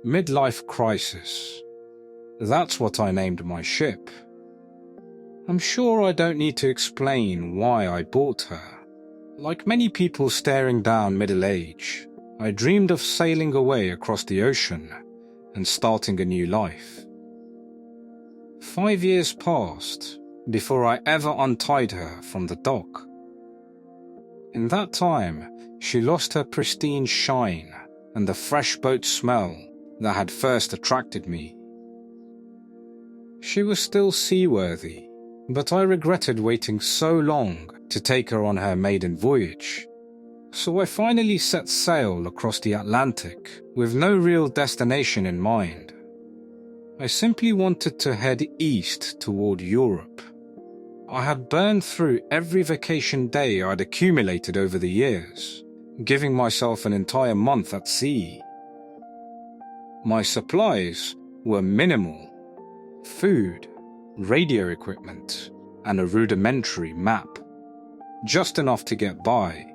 Midlife crisis. That's what I named my ship. I'm sure I don't need to explain why I bought her. Like many people staring down middle age, I dreamed of sailing away across the ocean and starting a new life. 5 years passed before I ever untied her from the dock. In that time, she lost her pristine shine and the fresh boat smell that had first attracted me. She was still seaworthy, but I regretted waiting so long to take her on her maiden voyage. So I finally set sail across the Atlantic with no real destination in mind. I simply wanted to head east toward Europe. I had burned through every vacation day I'd accumulated over the years, giving myself an entire month at sea. My supplies were minimal: food, radio equipment, and a rudimentary map. Just enough to get by.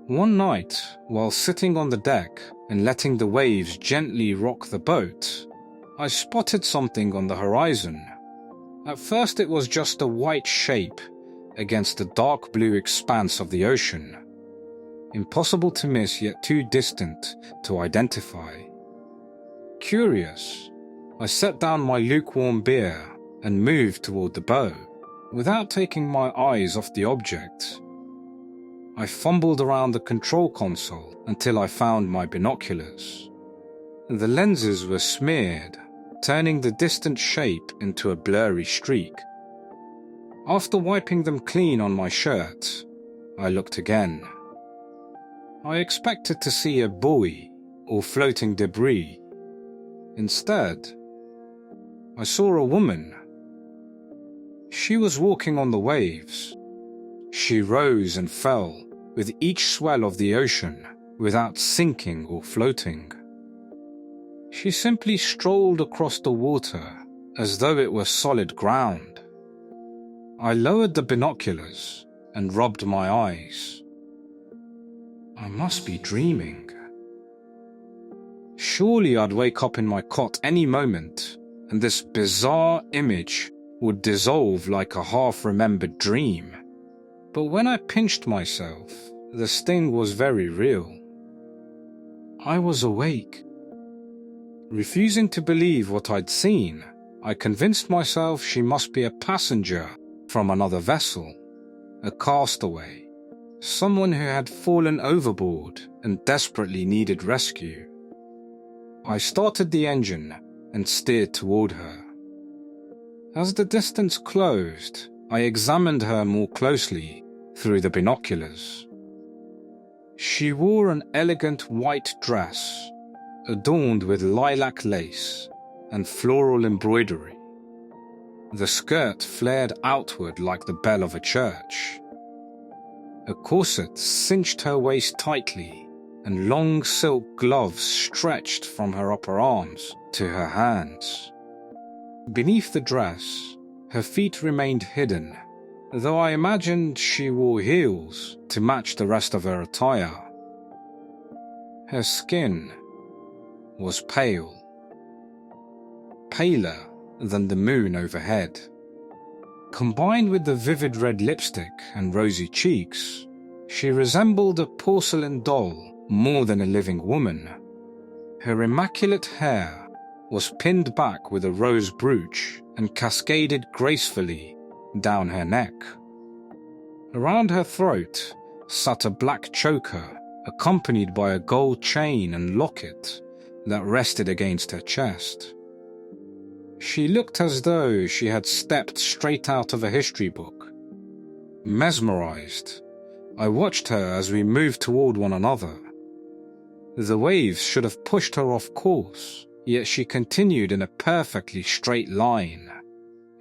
One night, while sitting on the deck and letting the waves gently rock the boat, I spotted something on the horizon. At first it was just a white shape against the dark blue expanse of the ocean. Impossible to miss, yet too distant to identify. Curious, I set down my lukewarm beer and moved toward the bow, without taking my eyes off the object. I fumbled around the control console until I found my binoculars. The lenses were smeared, turning the distant shape into a blurry streak. After wiping them clean on my shirt, I looked again. I expected to see a buoy or floating debris. Instead, I saw a woman. She was walking on the waves. She rose and fell with each swell of the ocean without sinking or floating. She simply strolled across the water as though it were solid ground. I lowered the binoculars and rubbed my eyes. I must be dreaming. Surely I'd wake up in my cot any moment, and this bizarre image would dissolve like a half-remembered dream. But when I pinched myself, the sting was very real. I was awake. Refusing to believe what I'd seen, I convinced myself she must be a passenger from another vessel, a castaway, someone who had fallen overboard and desperately needed rescue. I started the engine and steered toward her. As the distance closed, I examined her more closely through the binoculars. She wore an elegant white dress, adorned with lilac lace and floral embroidery. The skirt flared outward like the bell of a church. A corset cinched her waist tightly, and long silk gloves stretched from her upper arms to her hands. Beneath the dress, her feet remained hidden, though I imagined she wore heels to match the rest of her attire. Her skin was pale, paler than the moon overhead. Combined with the vivid red lipstick and rosy cheeks, she resembled a porcelain doll more than a living woman. Her immaculate hair was pinned back with a rose brooch and cascaded gracefully down her neck. Around her throat sat a black choker, accompanied by a gold chain and locket that rested against her chest. She looked as though she had stepped straight out of a history book. Mesmerized, I watched her as we moved toward one another. The waves should have pushed her off course, yet she continued in a perfectly straight line.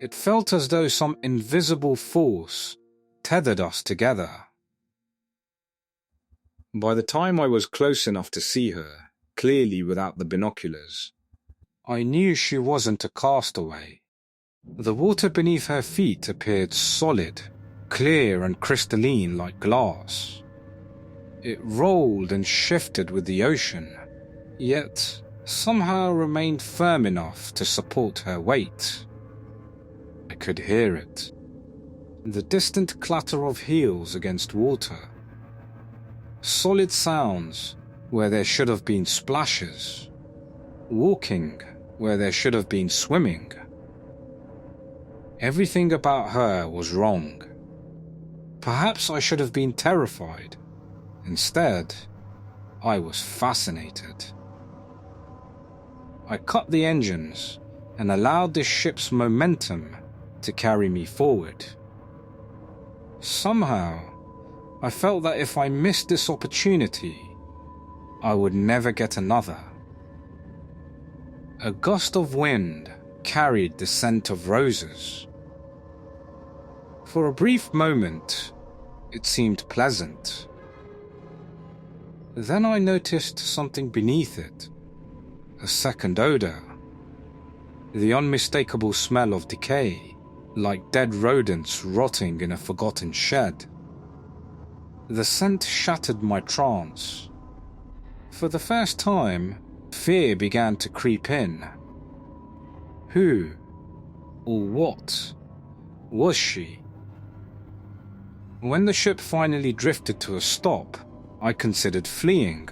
It felt as though some invisible force tethered us together. By the time I was close enough to see her, clearly without the binoculars, I knew she wasn't a castaway. The water beneath her feet appeared solid, clear and crystalline like glass. It rolled and shifted with the ocean, yet somehow remained firm enough to support her weight. I could hear it. The distant clatter of heels against water. Solid sounds where there should have been splashes. Walking where there should have been swimming. Everything about her was wrong. Perhaps I should have been terrified. Instead, I was fascinated. I cut the engines and allowed the ship's momentum to carry me forward. Somehow, I felt that if I missed this opportunity, I would never get another. A gust of wind carried the scent of roses. For a brief moment, it seemed pleasant. Then I noticed something beneath it, a second odor. The unmistakable smell of decay, like dead rodents rotting in a forgotten shed. The scent shattered my trance. For the first time, fear began to creep in. Who, or what, was she? When the ship finally drifted to a stop, I considered fleeing.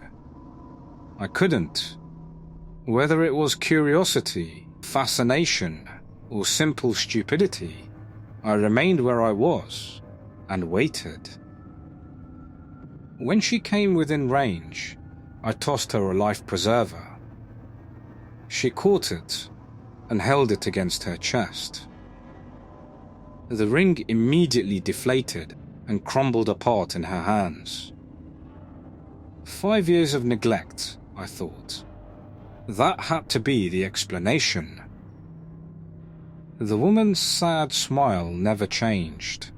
I couldn't. Whether it was curiosity, fascination, or simple stupidity, I remained where I was and waited. When she came within range, I tossed her a life preserver. She caught it and held it against her chest. The ring immediately deflated and crumbled apart in her hands. 5 years of neglect, I thought. That had to be the explanation. The woman's sad smile never changed.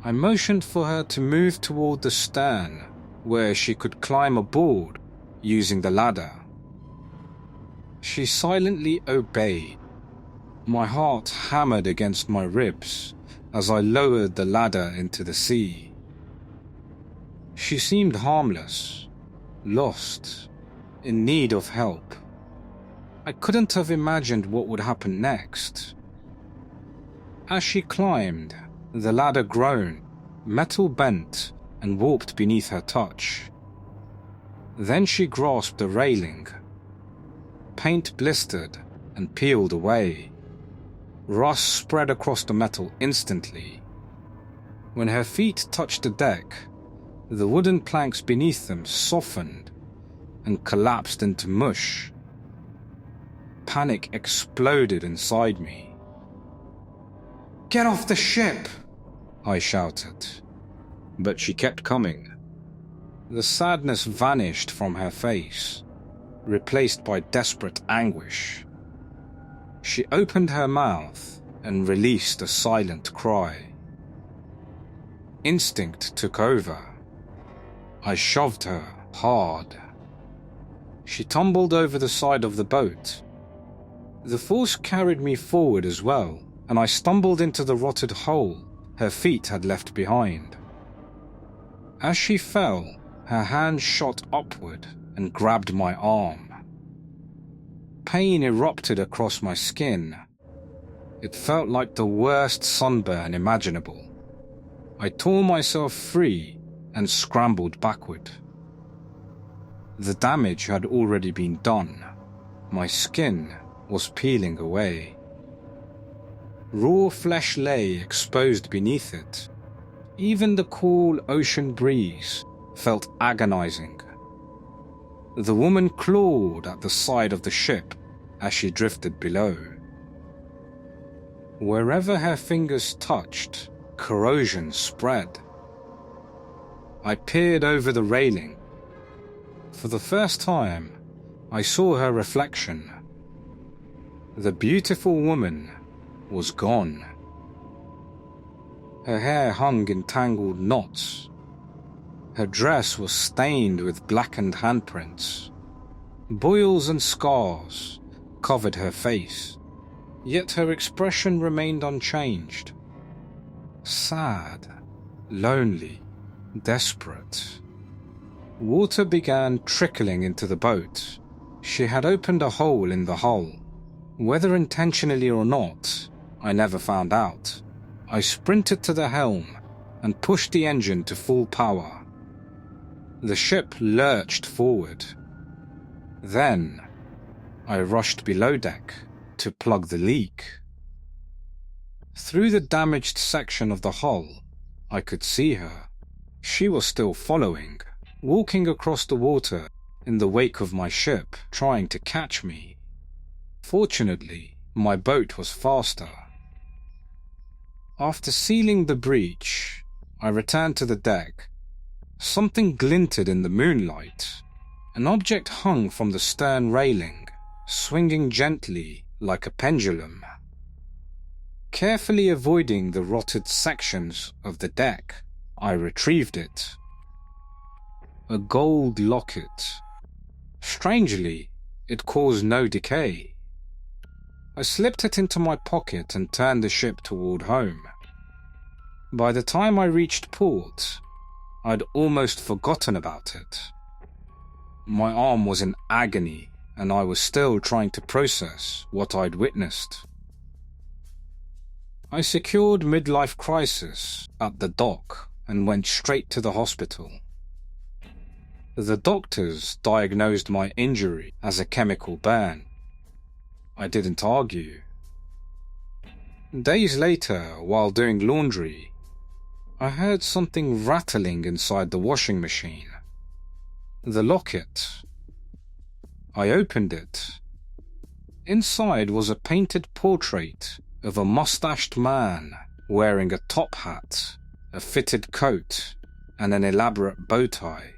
I motioned for her to move toward the stern, where she could climb aboard using the ladder. She silently obeyed. My heart hammered against my ribs as I lowered the ladder into the sea. She seemed harmless, lost, in need of help. I couldn't have imagined what would happen next. As she climbed, the ladder groaned, metal bent and warped beneath her touch. Then she grasped the railing. Paint blistered and peeled away. Rust spread across the metal instantly. When her feet touched the deck, the wooden planks beneath them softened and collapsed into mush. Panic exploded inside me. "Get off the ship!" I shouted. But she kept coming. The sadness vanished from her face, replaced by desperate anguish. She opened her mouth and released a silent cry. Instinct took over. I shoved her hard. She tumbled over the side of the boat. The force carried me forward as well, and I stumbled into the rotted hole her feet had left behind. As she fell, her hand shot upward and grabbed my arm. Pain erupted across my skin. It felt like the worst sunburn imaginable. I tore myself free and scrambled backward. The damage had already been done. My skin was peeling away. Raw flesh lay exposed beneath it. Even the cool ocean breeze felt agonizing. The woman clawed at the side of the ship as she drifted below. Wherever her fingers touched, corrosion spread. I peered over the railing. For the first time, I saw her reflection. The beautiful woman was gone. Her hair hung in tangled knots. Her dress was stained with blackened handprints. Boils and scars covered her face, yet her expression remained unchanged. Sad, lonely, desperate. Water began trickling into the boat. She had opened a hole in the hull. Whether intentionally or not, I never found out. I sprinted to the helm and pushed the engine to full power. The ship lurched forward. Then, I rushed below deck to plug the leak. Through the damaged section of the hull, I could see her. She was still following, walking across the water in the wake of my ship, trying to catch me. Fortunately, my boat was faster. After sealing the breach, I returned to the deck. Something glinted in the moonlight. An object hung from the stern railing, swinging gently like a pendulum. Carefully avoiding the rotted sections of the deck, I retrieved it. A gold locket. Strangely, it caused no decay. I slipped it into my pocket and turned the ship toward home. By the time I reached port, I'd almost forgotten about it. My arm was in agony, and I was still trying to process what I'd witnessed. I secured midlife crisis at the dock and went straight to the hospital. The doctors diagnosed my injury as a chemical burn. I didn't argue. Days later, while doing laundry, I heard something rattling inside the washing machine. The locket. I opened it. Inside was a painted portrait of a mustached man wearing a top hat, a fitted coat, and an elaborate bow tie.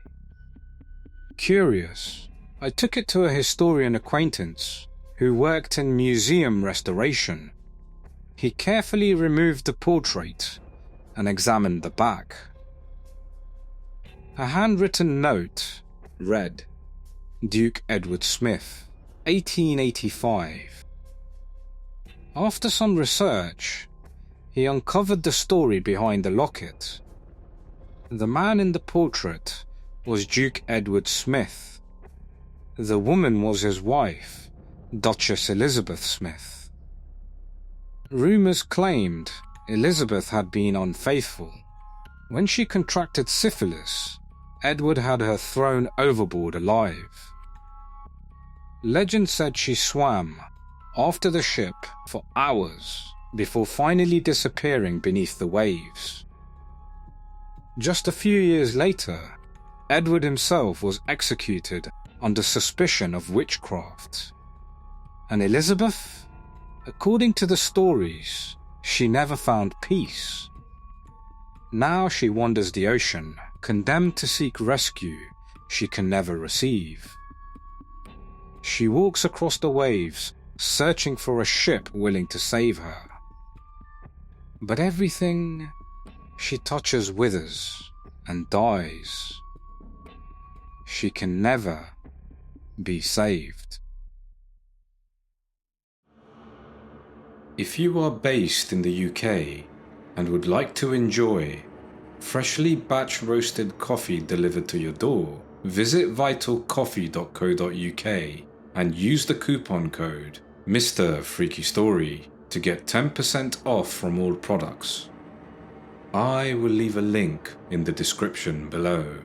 Curious, I took it to a historian acquaintance who worked in museum restoration. He carefully removed the portrait and examined the back. A handwritten note read, Duke Edward Smith, 1885. After some research, he uncovered the story behind the locket. The man in the portrait was Duke Edward Smith. The woman was his wife, Duchess Elizabeth Smith. Rumors claimed Elizabeth had been unfaithful. When she contracted syphilis, Edward had her thrown overboard alive. Legend said she swam after the ship for hours before finally disappearing beneath the waves. Just a few years later, Edward himself was executed under suspicion of witchcraft. And Elizabeth? According to the stories, she never found peace. Now she wanders the ocean, condemned to seek rescue she can never receive. She walks across the waves, searching for a ship willing to save her. But everything she touches withers and dies. She can never be saved. If you are based in the UK and would like to enjoy freshly batch roasted coffee delivered to your door, visit vitalcoffee.co.uk and use the coupon code mrfreakystory to get 10% off from all products. I will leave a link in the description below.